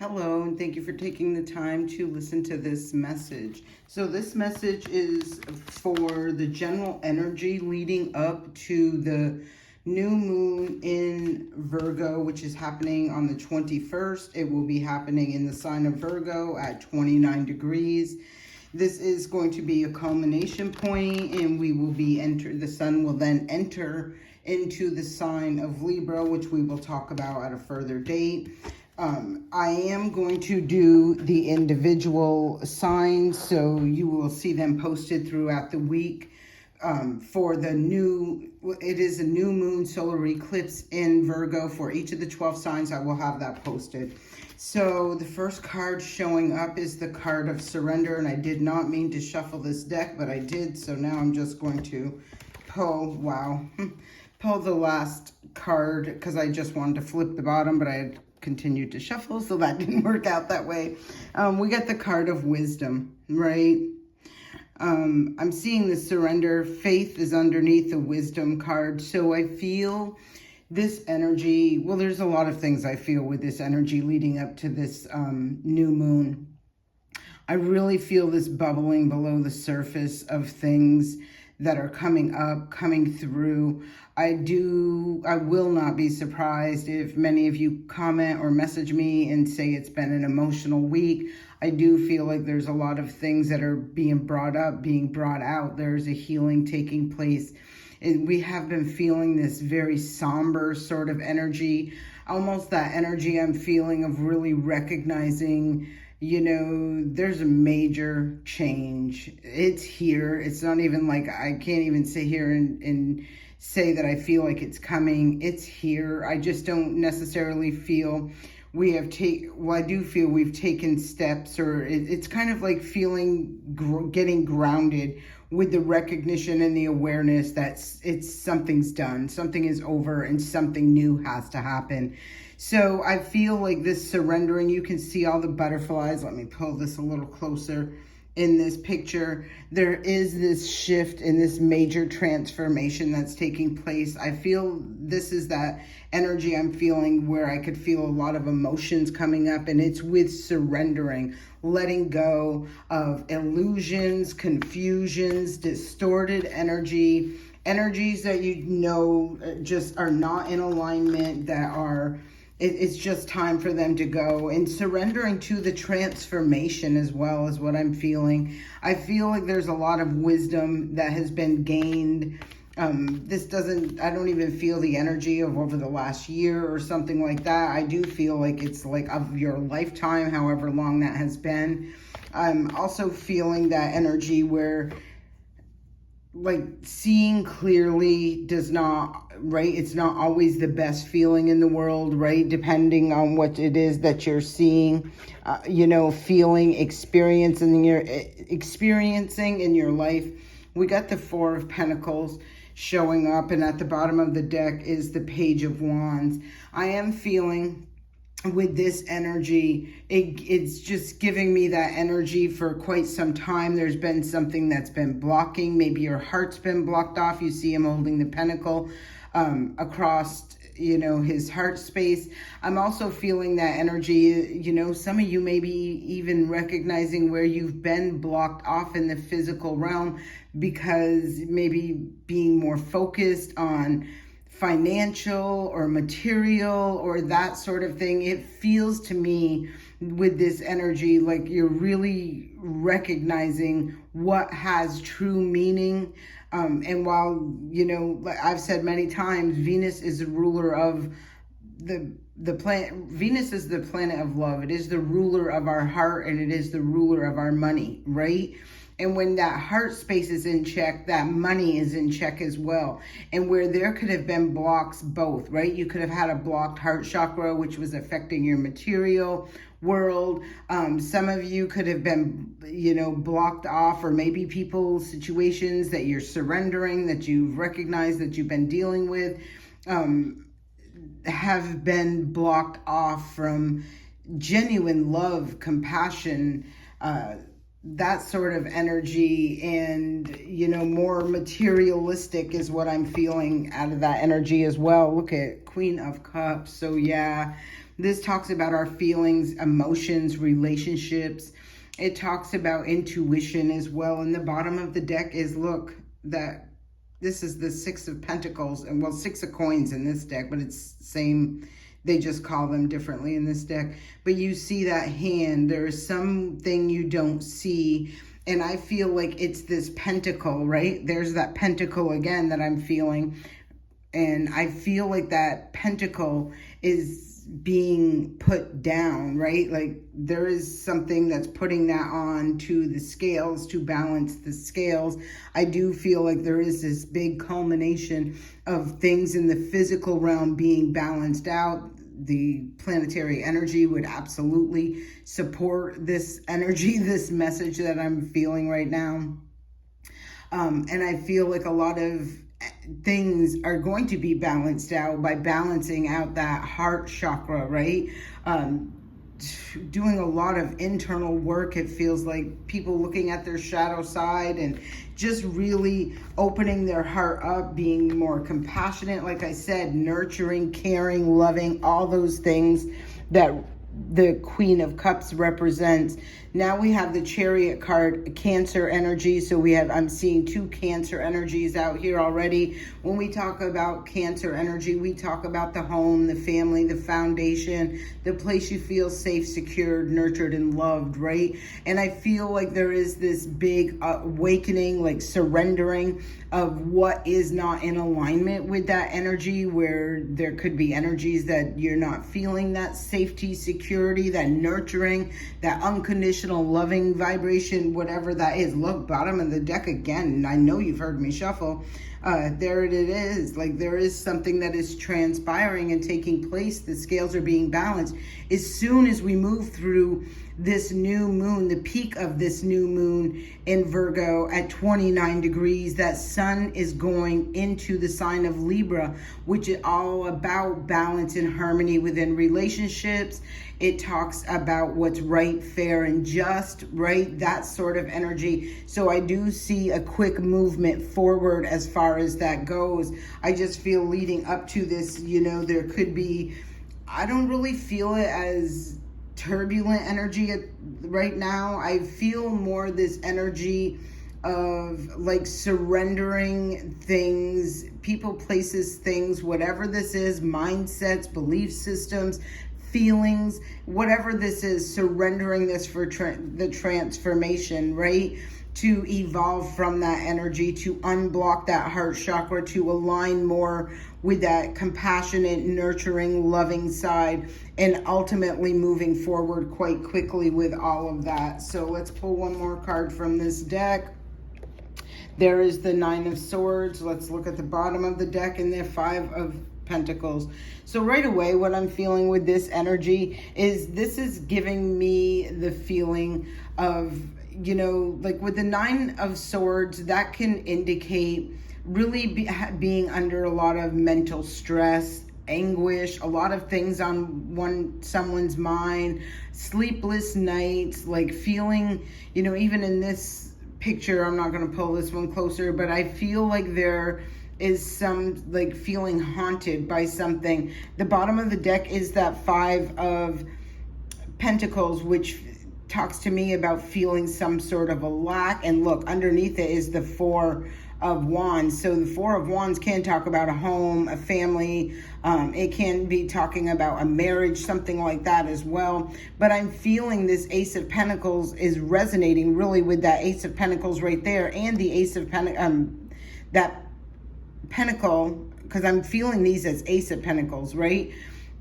Hello, and thank you for taking the time to listen to this message. So, this message is for the general energy leading up to the new moon in Virgo, which is happening on the 21st. It will be happening in the sign of Virgo at 29 degrees. This is going to be a culmination point, and we will be the sun will then enter into the sign of Libra, which we will talk about at a further date. I am going to do the individual signs, so you will see them posted throughout the week. For the it is a new moon solar eclipse in Virgo for each of the 12 signs. I will have that posted. So the first card showing up is the card of surrender, and I did not mean to shuffle this deck, but I did. So now I'm just going to pull the last card because I just wanted to flip the bottom, but I had continued to shuffle, so that didn't work out that way. We got the card of wisdom, right? I'm seeing the surrender. Faith is underneath the wisdom card. So I feel this energy, well, there's a lot of things I feel with this energy leading up to this new moon. I really feel this bubbling below the surface of things that are coming up, coming through. I will not be surprised if many of you comment or message me and say it's been an emotional week. I do feel like there's a lot of things that are being brought up, being brought out. There's a healing taking place. And we have been feeling this very somber sort of energy, almost that energy I'm feeling of really recognizing, there's a major change. It's here. It's not even like I can't even sit here and say that I feel like it's coming. It's here. I just don't necessarily feel I do feel we've taken steps, or it's kind of like getting grounded with the recognition and the awareness that something's done, something is over, and something new has to happen. So I feel like this surrendering, you can see all the butterflies. Let me pull this a little closer. In this picture, there is this shift in this major transformation that's taking place. I feel this is that energy I'm feeling where I could feel a lot of emotions coming up, and it's with surrendering, letting go of illusions, confusions, distorted energies that just are not in alignment, it's just time for them to go, and surrendering to the transformation as well is what I'm feeling. I feel like there's a lot of wisdom that has been gained. I don't even feel the energy of over the last year or something like that. I do feel like it's like of your lifetime, however long that has been. I'm also feeling that energy where like seeing clearly it's not always the best feeling in the world, right? Depending on what it is that you're seeing, feeling, experiencing in your life. We got the Four of Pentacles showing up, and at the bottom of the deck is the Page of Wands. I am feeling with this energy, it's just giving me that energy for quite some time. There's been something that's been blocking. Maybe your heart's been blocked off. You see him holding the pentacle across, his heart space. I'm also feeling that energy, some of you may be even recognizing where you've been blocked off in the physical realm because maybe being more focused on financial or material or that sort of thing. It feels to me with this energy like you're really recognizing what has true meaning. And while, like I've said many times, Venus is the ruler of the planet. Venus is the planet of love. It is the ruler of our heart, and it is the ruler of our money, right? And when that heart space is in check, that money is in check as well. And where there could have been blocks both, right? You could have had a blocked heart chakra, which was affecting your material world. Some of you could have been, blocked off, or maybe situations that you're surrendering, that you've recognized that you've been dealing with, have been blocked off from genuine love, compassion, that sort of energy, and more materialistic is what I'm feeling out of that energy as well. Look at Queen of Cups. So yeah, This talks about our feelings, emotions, relationships. It talks about intuition as well. And the bottom of the deck is, look, that this is the Six of Pentacles, and well, Six of Coins in this deck, but it's same. They just call them differently in this deck. But you see that hand. There is something you don't see. And I feel like it's this pentacle, right? There's that pentacle again that I'm feeling. And I feel like that pentacle is being put down, right? Like there is something that's putting that on to the scales to balance the scales. I do feel like there is this big culmination of things in the physical realm being balanced out. The planetary energy would absolutely support this energy, this message that I'm feeling right now. And I feel like a lot of things are going to be balanced out by balancing out that heart chakra, right? Doing a lot of internal work. It feels like people looking at their shadow side and just really opening their heart up, being more compassionate, like I said, nurturing, caring, loving, all those things that the Queen of Cups represents. Now we have the Chariot card, Cancer energy. So I'm seeing two Cancer energies out here already. When we talk about Cancer energy, we talk about the home, the family, the foundation, the place you feel safe, secured, nurtured, and loved, right? And I feel like there is this big awakening, like surrendering of what is not in alignment with that energy, where there could be energies that you're not feeling that safety, security, that nurturing, that unconditional loving vibration, whatever that is. Look, bottom of the deck again. I know you've heard me shuffle. There it is. Like there is something that is transpiring and taking place. The scales are being balanced. As soon as we move through this new moon, the peak of this new moon in Virgo at 29 degrees, that sun is going into the sign of Libra, which is all about balance and harmony within relationships. It talks about what's right, fair, and just, right? That sort of energy. So I do see a quick movement forward as far as that goes. I just feel leading up to this, there could be, I don't really feel it as turbulent energy right now. I feel more this energy of like surrendering things, people, places, things, whatever this is, mindsets, belief systems, feelings, whatever this is, surrendering this for the transformation, right? To evolve from that energy, to unblock that heart chakra, to align more with that compassionate, nurturing, loving side, and ultimately moving forward quite quickly with all of that. So let's pull one more card from this deck. There is the Nine of Swords. Let's look at the bottom of the deck and the Five of Pentacles. So right away, what I'm feeling with this energy is this is giving me the feeling of, like with the Nine of Swords, that can indicate really being under a lot of mental stress, anguish, a lot of things on someone's mind, sleepless nights, like feeling, even in this picture, I'm not going to pull this one closer, but I feel like there is some like feeling haunted by something. The bottom of the deck is that Five of Pentacles, which talks to me about feeling some sort of a lack. And look, underneath it is the Four of Wands. So the Four of Wands can talk about a home, a family. It can be talking about a marriage, something like that as well. But I'm feeling this Ace of Pentacles is resonating really with that Ace of Pentacles right there, and the Ace of that Pentacle, because I'm feeling these as Ace of Pentacles, right?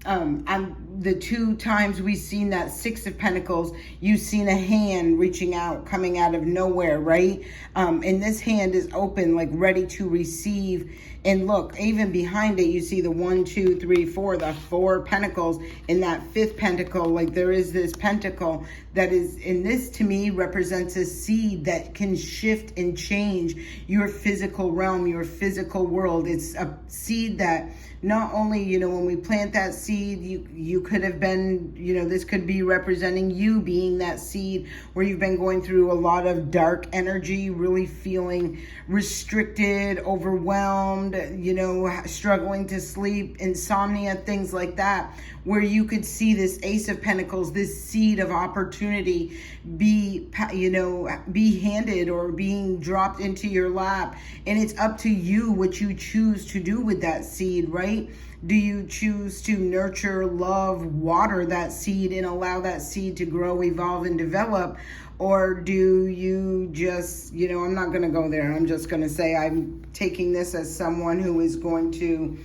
The two times we've seen that Six of Pentacles, you've seen a hand reaching out, coming out of nowhere, right? And this hand is open, like ready to receive. And look, even behind it, you see the 1, 2, 3, 4, the Four Pentacles. In that fifth pentacle, like there is this pentacle that is, in this to me represents a seed that can shift and change your physical realm, your physical world. It's a seed that not only, when we plant that seed, seed. You could have been, this could be representing you being that seed where you've been going through a lot of dark energy, really feeling restricted, overwhelmed, struggling to sleep, insomnia, things like that, where you could see this Ace of Pentacles, this seed of opportunity be handed or being dropped into your lap. And it's up to you what you choose to do with that seed, right? Do you choose to nurture, love, water that seed and allow that seed to grow, evolve, and develop? Or do you just, I'm not going to go there. I'm just going to say I'm taking this as someone who is going to,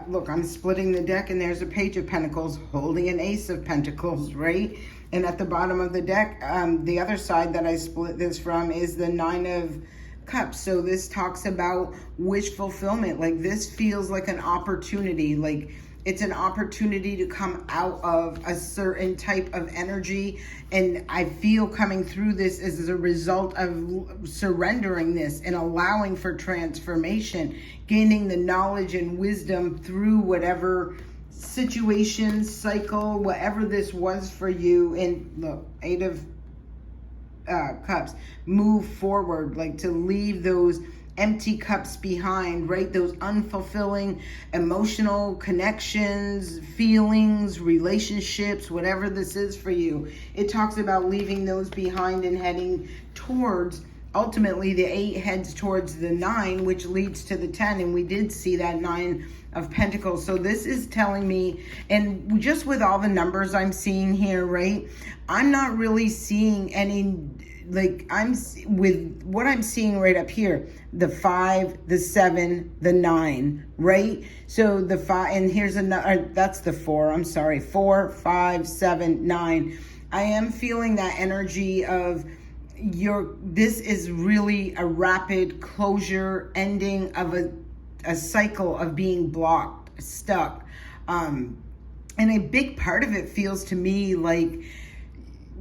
look, I'm splitting the deck and there's a Page of Pentacles holding an Ace of Pentacles, right? And at the bottom of the deck, the other side that I split this from is the Nine of Cups. So this talks about wish fulfillment. Like, this feels like an opportunity. Like, it's an opportunity to come out of a certain type of energy. And I feel coming through this as a result of surrendering this and allowing for transformation, gaining the knowledge and wisdom through whatever situation, cycle, whatever this was for you. And look, Eight of Cups, move forward, like to leave those empty cups behind, right? Those unfulfilling emotional connections, feelings, relationships, whatever this is for you. It talks about leaving those behind and heading towards, ultimately the 8 heads towards the 9, which leads to the 10. And we did see that 9 of Pentacles. So this is telling me, and just with all the numbers I'm seeing here, right? I'm not really seeing any, like, with what I'm seeing right up here, the 5, the 7, the 9, right? So the 5, and here's another, that's the 4, I'm sorry, 4, 5, 7, 9. I am feeling that energy of this is really a rapid closure, ending of a cycle of being blocked, stuck. And a big part of it feels to me like,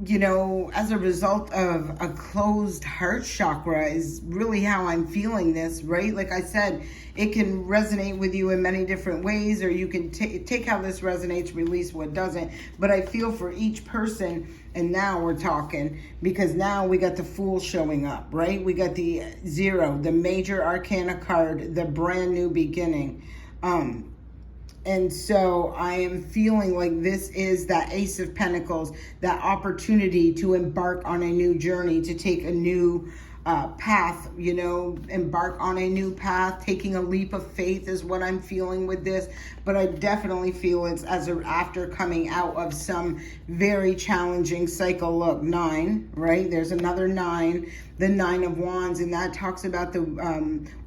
as a result of a closed heart chakra is really how I'm feeling this, right? Like I said, it can resonate with you in many different ways, or you can take how this resonates, release what doesn't. But I feel for each person, and now we're talking, because now we got the Fool showing up, right? We got the 0, the major arcana card, the brand new beginning. And so I am feeling like this is that Ace of Pentacles, that opportunity to embark on a new journey, to take a new path, embark on a new path. Taking a leap of faith is what I'm feeling with this. But I definitely feel it's after coming out of some very challenging cycle. Look, 9, right? There's another 9, the 9 of Wands, and that talks about the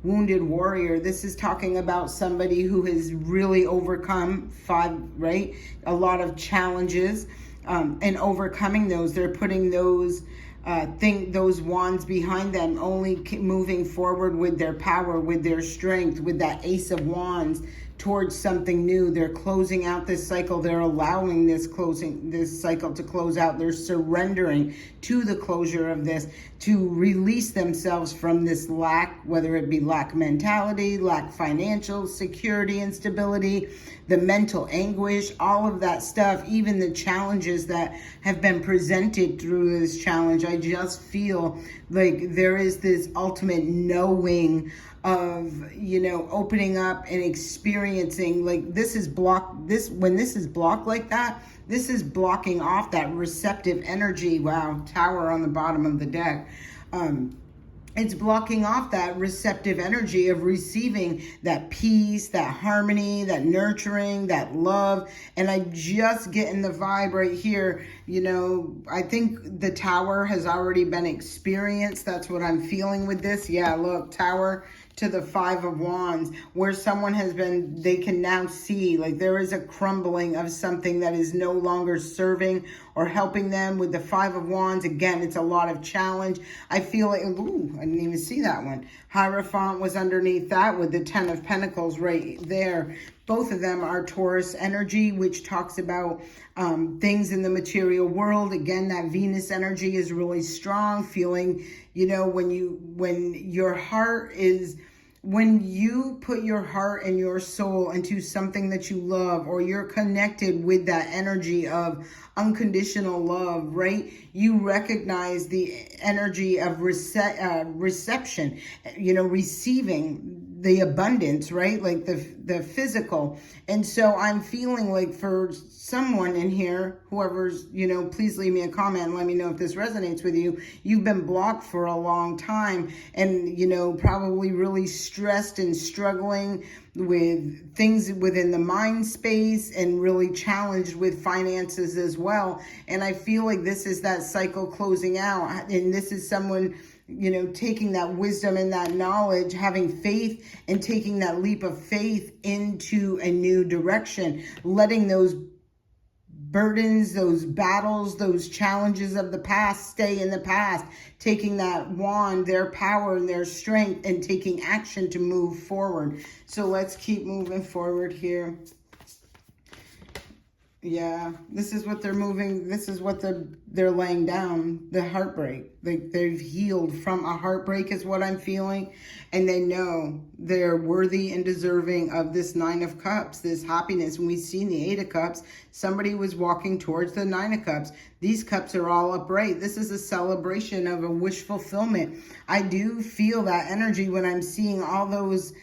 wounded warrior. This is talking about somebody who has really overcome 5, right? A lot of challenges, and overcoming those. They're putting those those wands behind them, only moving forward with their power, with their strength, with that Ace of Wands towards something new. They're closing out this cycle. They're allowing this cycle to close out. They're surrendering to the closure of this, to release themselves from this lack, whether it be lack mentality, lack financial security and stability, the mental anguish, all of that stuff, even the challenges that have been presented through this challenge. I just feel like there is this ultimate knowing of, opening up and experiencing, like, when this is blocked like that, this is blocking off that receptive energy. Wow, Tower on the bottom of the deck. It's blocking off that receptive energy of receiving that peace, that harmony, that nurturing, that love. And I just getting the vibe right here. I think the Tower has already been experienced. That's what I'm feeling with this. Yeah, look, Tower to the 5 of Wands, where someone has been, they can now see, like, there is a crumbling of something that is no longer serving or helping them. With the 5 of Wands, again, it's a lot of challenge. I feel like, ooh, I didn't even see that one. Hierophant was underneath that with the 10 of Pentacles right there. Both of them are Taurus energy, which talks about things in the material world. Again, that Venus energy is really strong, feeling, when your heart is when you put your heart and your soul into something that you love, or you're connected with that energy of unconditional love, right? You recognize the energy of reception, receiving the abundance, right? Like the physical. And so I'm feeling like for someone in here, whoever's, please leave me a comment and let me know if this resonates with you. You've been blocked for a long time and, probably really stressed and struggling with things within the mind space and really challenged with finances as well. And I feel like this is that cycle closing out. And this is someone, taking that wisdom and that knowledge, having faith and taking that leap of faith into a new direction, letting those burdens, those battles, those challenges of the past stay in the past, taking that wand, their power and their strength, and taking action to move forward. So let's keep moving forward here. Yeah, this is what they're moving. This is what they're laying down, the heartbreak. They've healed from a heartbreak is what I'm feeling. And they know they're worthy and deserving of this 9 of Cups, this happiness. When we see the 8 of Cups, somebody was walking towards the 9 of Cups. These cups are all upright. This is a celebration of a wish fulfillment. I do feel that energy when I'm seeing all those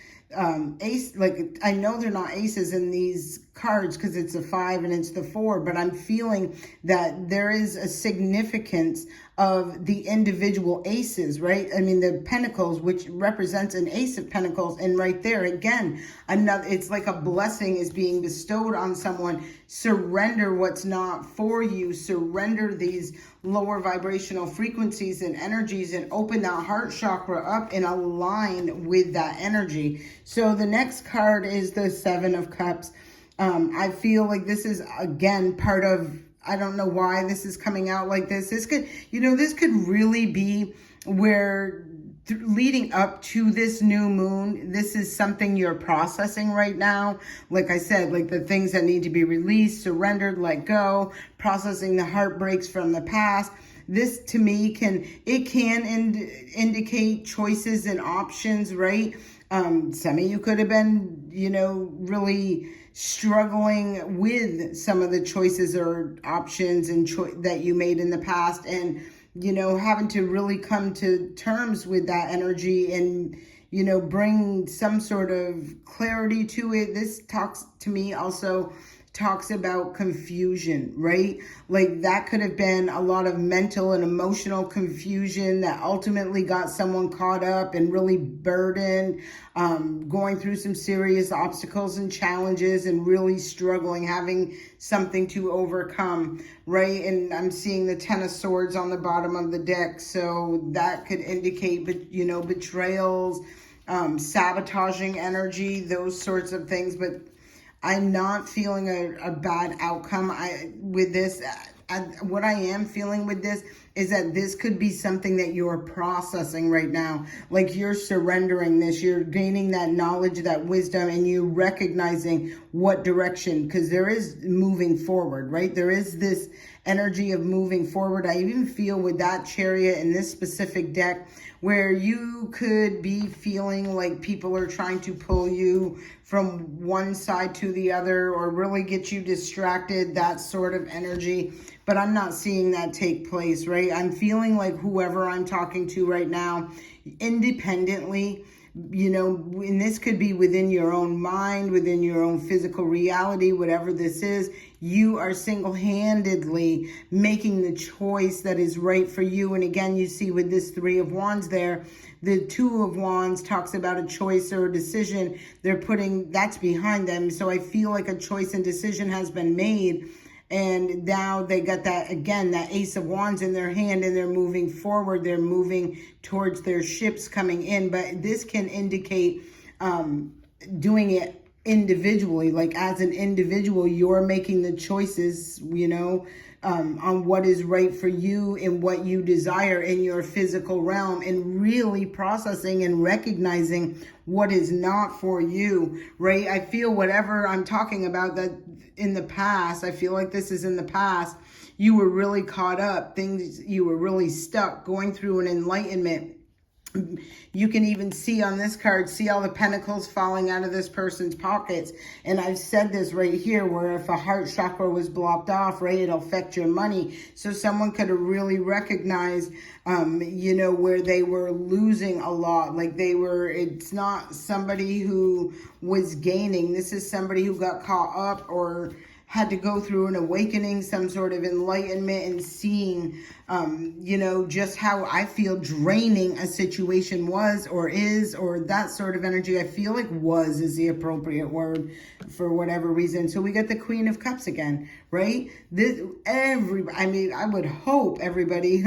ace, like I know they're not aces in these cards because it's a 5 and it's the 4, but I'm feeling that there is a significance of the individual aces, right? I mean, the pentacles, which represents an ace of pentacles, and right there again, another, it's like a blessing is being bestowed on someone. Surrender what's not for you, surrender these lower vibrational frequencies and energies, and open that heart chakra up and align with that energy. So the next card is the 7 of Cups. I feel like this is, again, part of, I don't know why this is coming out like this. This could, this could really be where leading up to this new moon, this is something you're processing right now. Like I said, like the things that need to be released, surrendered, let go, processing the heartbreaks from the past. This to me can indicate choices and options, right? Some of you could have been, really struggling with some of the choices or options and that you made in the past, and, having to really come to terms with that energy and, bring some sort of clarity to it. This talks to me also talks about confusion, right? Like that could have been a lot of mental and emotional confusion that ultimately got someone caught up and really burdened, going through some serious obstacles and challenges and really struggling, having something to overcome, right? And I'm seeing the 10 of Swords on the bottom of the deck. So that could indicate, betrayals, sabotaging energy, those sorts of things. But I'm not feeling a bad outcome with this. What I am feeling with this is that this could be something that you're processing right now. Like you're surrendering this, you're gaining that knowledge, that wisdom, and you're recognizing what direction, because there is moving forward, right? There is this energy of moving forward. I even feel with that Chariot in this specific deck where you could be feeling like people are trying to pull you from one side to the other or really get you distracted, that sort of energy. But I'm not seeing that take place, right? I'm feeling like whoever I'm talking to right now, independently, and this could be within your own mind, within your own physical reality, whatever this is, you are single-handedly making the choice that is right for you. And again, you see with this 3 of Wands there, the 2 of Wands talks about a choice or a decision. They're putting, that's behind them. So I feel like a choice and decision has been made. And now they got that, again, that Ace of Wands in their hand, and they're moving forward. They're moving towards their ships coming in. But this can indicate doing it individually. Like as an individual, you're making the choices, on what is right for you and what you desire in your physical realm, and really processing and recognizing what is not for you, right? I feel whatever I'm talking about that in the past, I feel like this is in the past, you were really caught up, you were really stuck, going through an enlightenment, You can even see on this card, see all the pentacles falling out of this person's pockets. And I've said this right here, where if a heart chakra was blocked off, right, it'll affect your money. So someone could have really recognized, you know, where they were losing a lot. Like it's not somebody who was gaining. This is somebody who got caught up or had to go through an awakening, some sort of enlightenment, and seeing, you know, just how I feel draining a situation was or is, or that sort of energy. I feel like was is the appropriate word for whatever reason. So we got the Queen of Cups again, right? I mean, I would hope everybody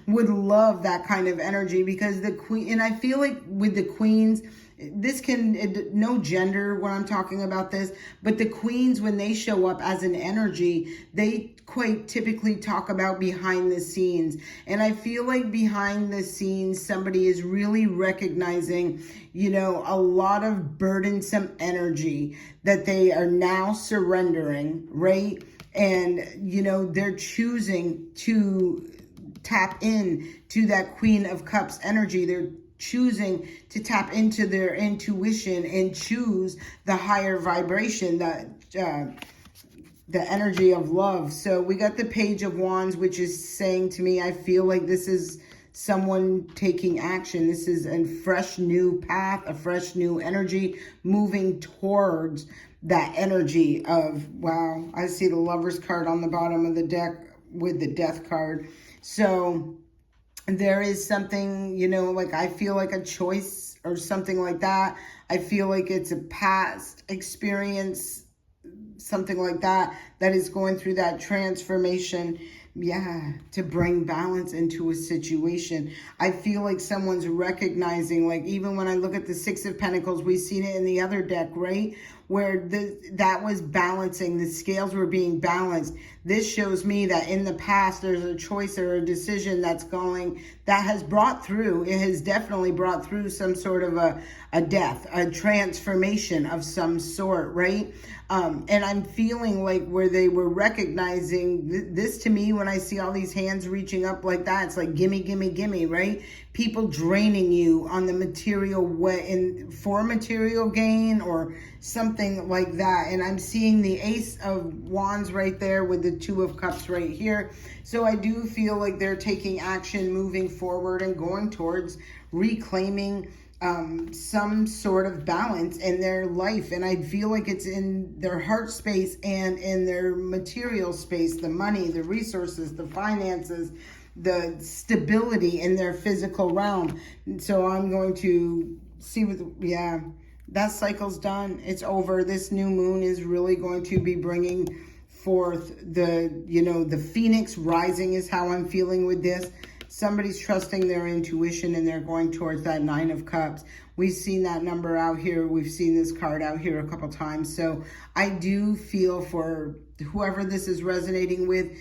would love that kind of energy, because the Queen, and I feel like with the Queens, this no gender when I'm talking about this, but the queens, when they show up as an energy, they quite typically talk about behind the scenes. And I feel like behind the scenes, somebody is really recognizing, you know, a lot of burdensome energy that they are now surrendering, right? And, you know, they're choosing to tap in to that Queen of Cups energy. They're choosing to tap into their intuition and choose the higher vibration, that the energy of love. So we got the Page of Wands, which is saying to me, I feel like this is someone taking action. This is a fresh new path, a fresh new energy, moving towards that energy of, wow, I see the Lover's card on the bottom of the deck with the Death card. So there is something, you know, like I feel like a choice or something like that. I feel like it's a past experience, something like that, that is going through that transformation. Yeah, to bring balance into a situation. I feel like someone's recognizing, like even when I look at the Six of Pentacles, we've seen it in the other deck, right? Where that was balancing, the scales were being balanced. This shows me that in the past, there's a choice or a decision that has brought through, it has definitely brought through some sort of a death, a transformation of some sort, right? And I'm feeling like where they were recognizing this, to me, when I see all these hands reaching up like that, it's like, gimme, gimme, gimme, right? People draining you on the material way for material gain or something like that. And I'm seeing the Ace of Wands right there with the Two of Cups right here. So I do feel like they're taking action, moving forward and going towards reclaiming some sort of balance in their life. And I feel like it's in their heart space and in their material space, the money, the resources, the finances, the stability in their physical realm. So I'm going to see that cycle's done. It's over. This new moon is really going to be bringing forth the phoenix rising is how I'm feeling with this. Somebody's trusting their intuition and they're going towards that Nine of Cups. We've seen that number out here. We've seen this card out here a couple times. So I do feel for whoever this is resonating with,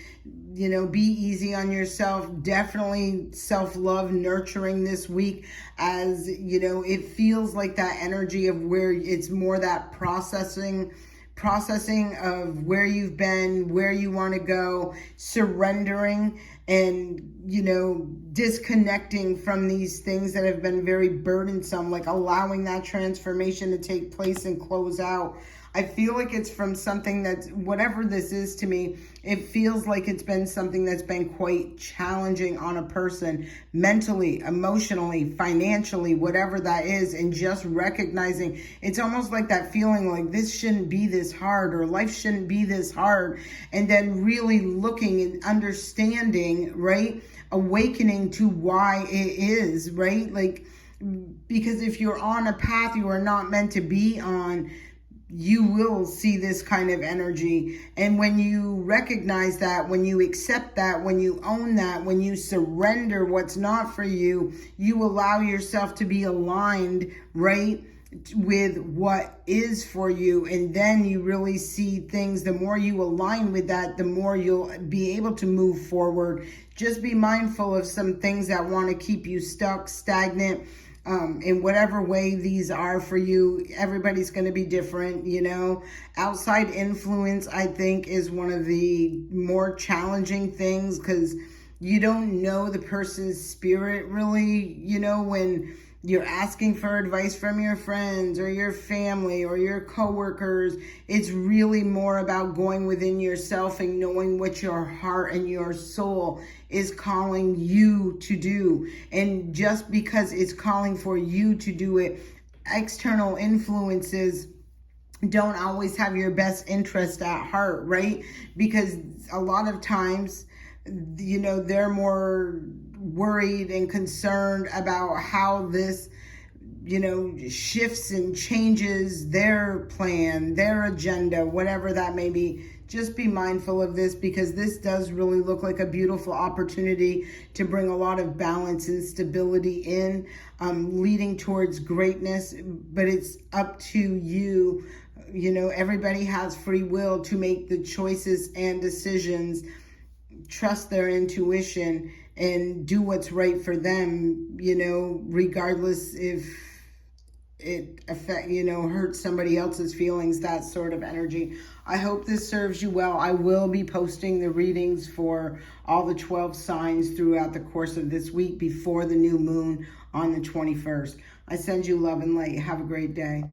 you know, be easy on yourself. Definitely self-love, nurturing this week, as, you know, it feels like that energy of where it's more that processing of where you've been, where you want to go, surrendering and, you know, disconnecting from these things that have been very burdensome, like allowing that transformation to take place and close out. I feel like it's from something that's, whatever this is to me, it feels like it's been something that's been quite challenging on a person, mentally, emotionally, financially, whatever that is, and just recognizing, it's almost like that feeling like this shouldn't be this hard, or life shouldn't be this hard, and then really looking and understanding, right, awakening to why it is, right? Like, because if you're on a path you are not meant to be on, you will see this kind of energy. And when you recognize that, when you accept that, when you own that, when you surrender what's not for you, you allow yourself to be aligned, right, with what is for you. And then you really see things, the more you align with that, the more you'll be able to move forward. Just be mindful of some things that want to keep you stuck, stagnant, in whatever way these are for you. Everybody's going to be different, you know. Outside influence, I think, is one of the more challenging things, because You don't know the person's spirit really, you know, when you're asking for advice from your friends or your family or your coworkers. It's really more about going within yourself and knowing what your heart and your soul is calling you to do. And just because it's calling for you to do it, external influences don't always have your best interest at heart, right? Because a lot of times, you know, they're more worried and concerned about how this, you know, shifts and changes their plan, their agenda, whatever that may be. Just be mindful of this, because this does really look like a beautiful opportunity to bring a lot of balance and stability in, leading towards greatness. But it's up to you. You know, everybody has free will to make the choices and decisions. Trust their intuition and do what's right for them, you know, regardless if it hurts somebody else's feelings, that sort of energy. I hope this serves you well. I will be posting the readings for all the 12 signs throughout the course of this week before the new moon on the 21st. I send you love and light. Have a great day.